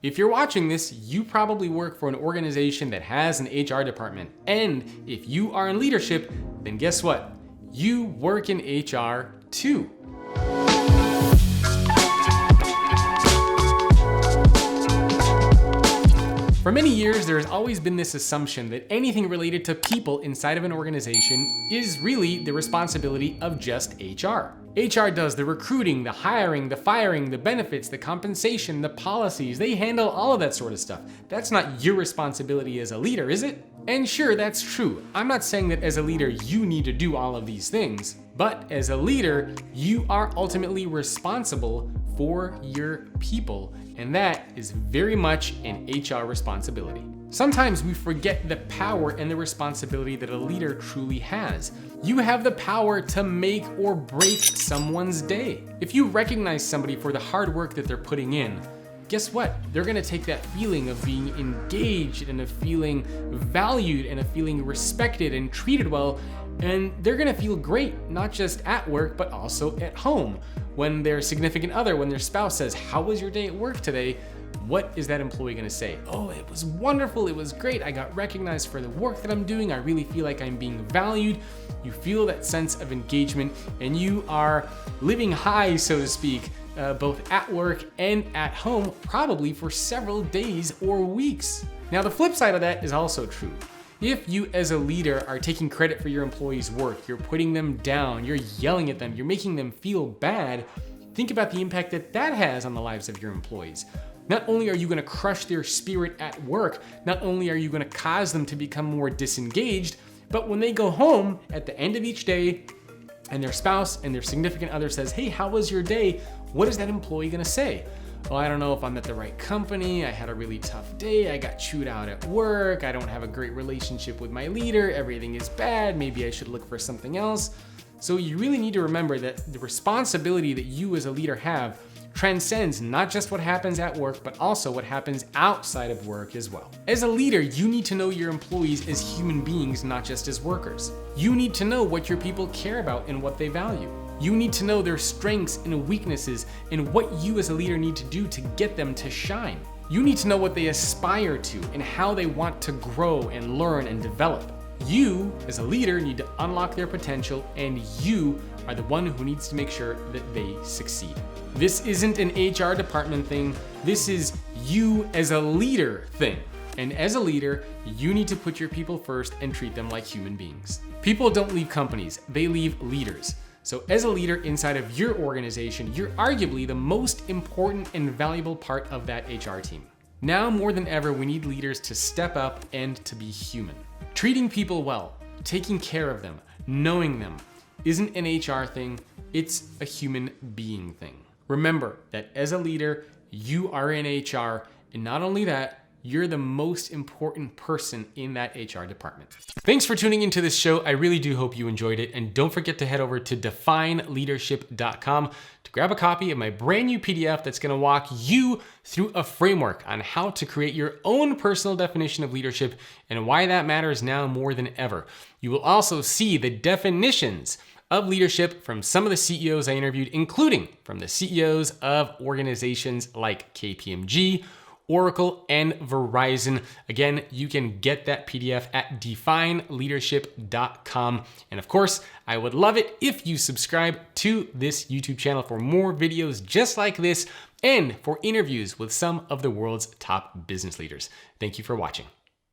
If you're watching this, you probably work for an organization that has an HR department. And if you are in leadership, then guess what? You work in HR too. For many years, there has always been this assumption that anything related to people inside of an organization is really the responsibility of just HR. HR does the recruiting, the hiring, the firing, the benefits, the compensation, the policies. They handle all of that sort of stuff. That's not your responsibility as a leader, is it? And sure, that's true. I'm not saying that as a leader, you need to do all of these things. But as a leader, you are ultimately responsible for your people. And that is very much an HR responsibility. Sometimes we forget the power and the responsibility that a leader truly has. You have the power to make or break someone's day. If you recognize somebody for the hard work that they're putting in, guess what? They're gonna take that feeling of being engaged and of feeling valued and of feeling respected and treated well, and they're gonna feel great, not just at work, but also at home. When their significant other, when their spouse says, "How was your day at work today?" What is that employee gonna say? "Oh, it was wonderful, it was great, I got recognized for the work that I'm doing, I really feel like I'm being valued." You feel that sense of engagement and you are living high, so to speak, both at work and at home, probably for several days or weeks. Now, the flip side of that is also true. If you as a leader are taking credit for your employees' work, you're putting them down, you're yelling at them, you're making them feel bad, think about the impact that that has on the lives of your employees. Not only are you gonna crush their spirit at work, not only are you gonna cause them to become more disengaged, but when they go home at the end of each day and their spouse and their significant other says, "Hey, how was your day?" What is that employee gonna say? "Well, I don't know if I'm at the right company. I had a really tough day. I got chewed out at work. I don't have a great relationship with my leader. Everything is bad. Maybe I should look for something else." So you really need to remember that the responsibility that you as a leader have transcends not just what happens at work, but also what happens outside of work as well. As a leader, you need to know your employees as human beings, not just as workers. You need to know what your people care about and what they value. You need to know their strengths and weaknesses and what you as a leader need to do to get them to shine. You need to know what they aspire to and how they want to grow and learn and develop. You, as a leader, need to unlock their potential, and you are the one who needs to make sure that they succeed. This isn't an HR department thing. This is you as a leader thing. And as a leader, you need to put your people first and treat them like human beings. People don't leave companies, they leave leaders. So as a leader inside of your organization, you're arguably the most important and valuable part of that HR team. Now more than ever, we need leaders to step up and to be human. Treating people well, taking care of them, knowing them, isn't an HR thing, it's a human being thing. Remember that as a leader, you are in HR, and not only that, you're the most important person in that HR department. Thanks for tuning into this show. I really do hope you enjoyed it. And don't forget to head over to defineleadership.com to grab a copy of my brand new PDF that's gonna walk you through a framework on how to create your own personal definition of leadership and why that matters now more than ever. You will also see the definitions of leadership from some of the CEOs I interviewed, including from the CEOs of organizations like KPMG, Oracle, and Verizon. Again, you can get that PDF at defineleadership.com. And of course, I would love it if you subscribe to this YouTube channel for more videos just like this and for interviews with some of the world's top business leaders. Thank you for watching.